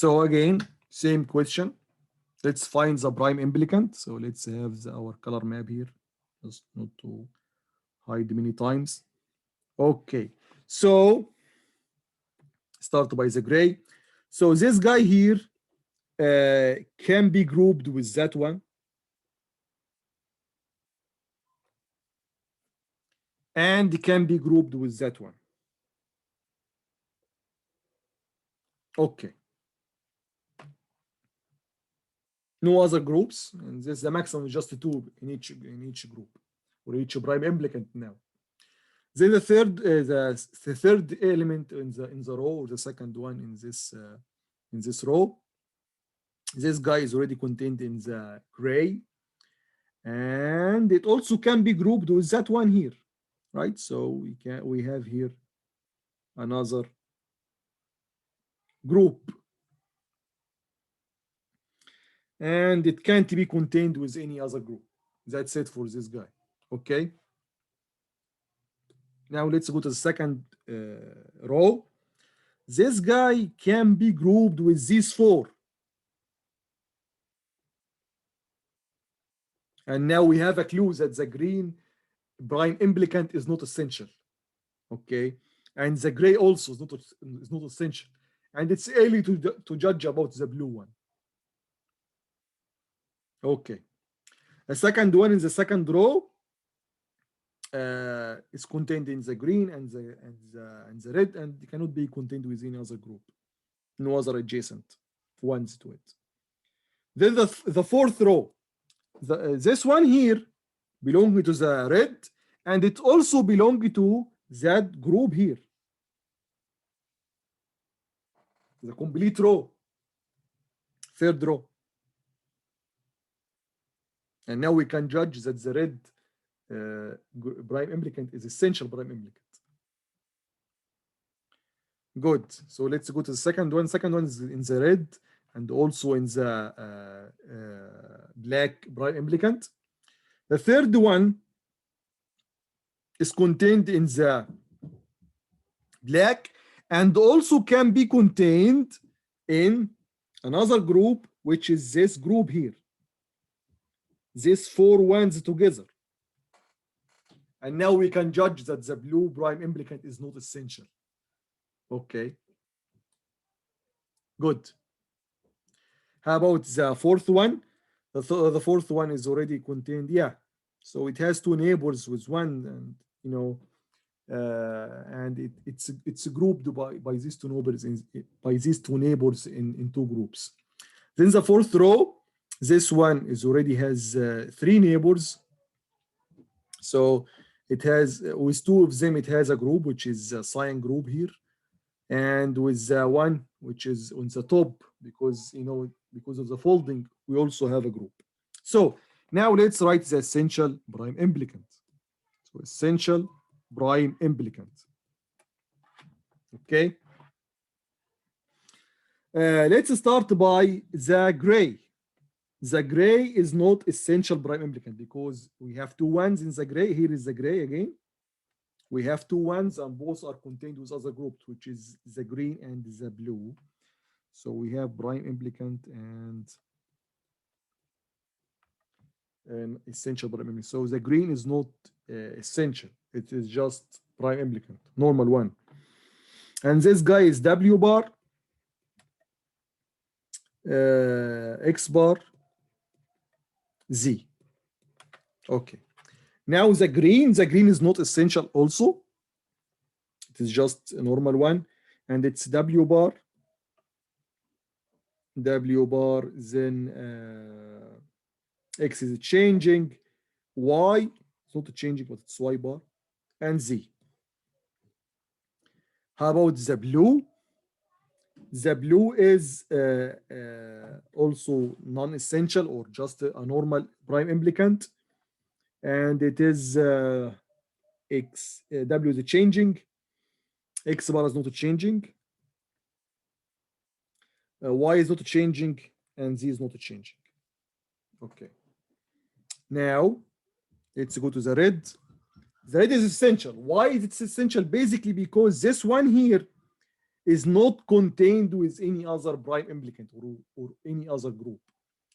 So again, same question. Let's find the prime implicant. So let's have our color map here, just not to hide many times. Okay, so start by the gray. So this guy here can be grouped with that one. And can be grouped with that one. Okay. No other groups, and this the maximum is just 2 in each group, or each prime implicant now. Then the third element in the row, or the second one in this row, this guy is already contained in the gray, and it also can be grouped with that one here, right? So we have here another group, and it can't be contained with any other group. That's it for this guy. Okay. Now let's go to the second row. This guy can be grouped with these 4. And now we have a clue that the green prime implicant is not essential. Okay. And the gray also is not essential. And it's early to judge about the blue one. Okay. The second one in the second row is contained in the green and the red, and it cannot be contained with any other group. No other adjacent ones to it. Then the fourth row, this one here belongs to the red, and it also belongs to that group here. The complete row, third row. And now we can judge that the red prime implicant is essential prime implicant. Good. So let's go to the second one. Second one is in the red and also in the black prime implicant. The third one is contained in the black and also can be contained in another group, which is this group here. These 4 ones together. And now we can judge that the blue prime implicant is not essential. Okay. Good. How about the fourth one? The fourth one is already contained. Yeah. So it has 2 neighbors with 1, and you know, and it's grouped by these 2 neighbors in 2 groups. Then the fourth row, this one is already has 3 neighbors. So it has, with 2 of them, it has a group, which is a cyan group here. And with one, which is on the top, because, you know, because of the folding, we also have a group. So now let's write the essential prime implicant. So essential prime implicant. Okay. Let's start by the gray. The gray is not essential prime implicant because we have 2 ones in the gray. Here is the gray again. We have 2 ones and both are contained with other groups, which is the green and the blue. So we have prime implicant and an essential prime implicant. So the green is not essential. It is just prime implicant, normal one. And this guy is W bar, X bar, Z. Okay. Now the green is not essential also. It is just a normal one. And it's W bar, then X is changing, Y, it's not changing, but it's Y bar, and Z. How about the blue? The blue is also non-essential or just a normal prime implicant. And it is X, W is changing, X bar is not changing, Y is not changing, and Z is not changing. Okay. Now, let's go to the red. The red is essential. Why is it essential? Basically because this one here is not contained with any other prime implicant or any other group.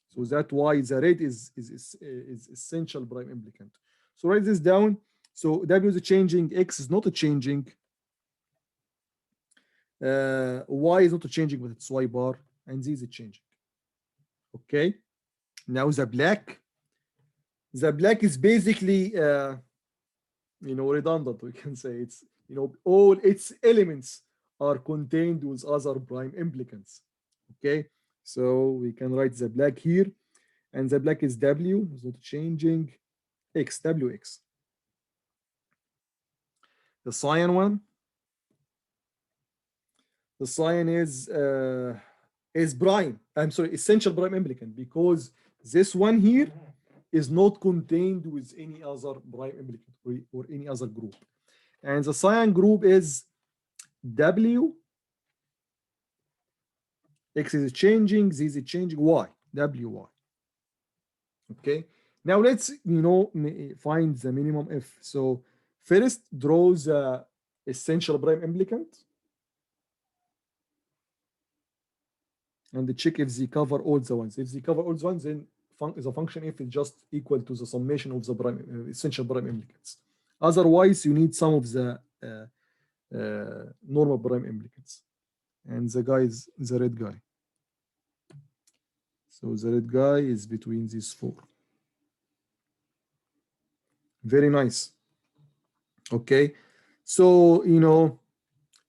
So that's why the red is essential prime implicant. So write this down. So W is changing, X is not changing, Y is not changing, but it's Y bar, and Z is changing. Okay. Now the black is basically redundant. We can say it's all its elements are contained with other prime implicants. Okay, so we can write the black here, and the black is W, is not changing, X, WX. The cyan one, the cyan is prime. I'm sorry, essential prime implicant, because this one here is not contained with any other prime implicant or any other group. And the cyan group is W, X is changing, Z is changing, Y, WY. Okay, now let's find the minimum F. So first draw the essential prime implicant and check if they cover all the ones. If they cover all the ones, then the function F is just equal to the summation of the essential prime implicants. Otherwise, you need some of the normal prime implicants. And the guy is the red guy. So the red guy is between these four. Very nice. Okay. So,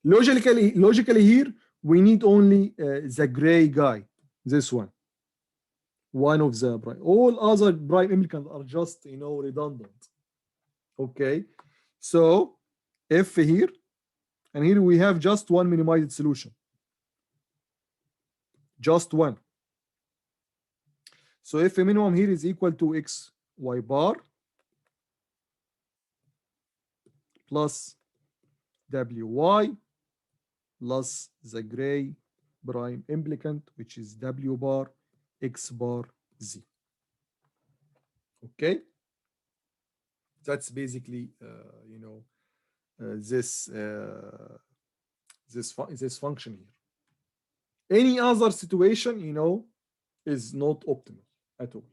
logically here, we need only the gray guy, this one of the prime. All other prime implicants are just, redundant. Okay. So F here, and here we have just one minimized solution. Just one. So F minimum here is equal to X, Y bar plus WY plus the gray prime implicant, which is W bar, X bar, Z. Okay, that's basically this function here. Any other situation, is not optimal at all.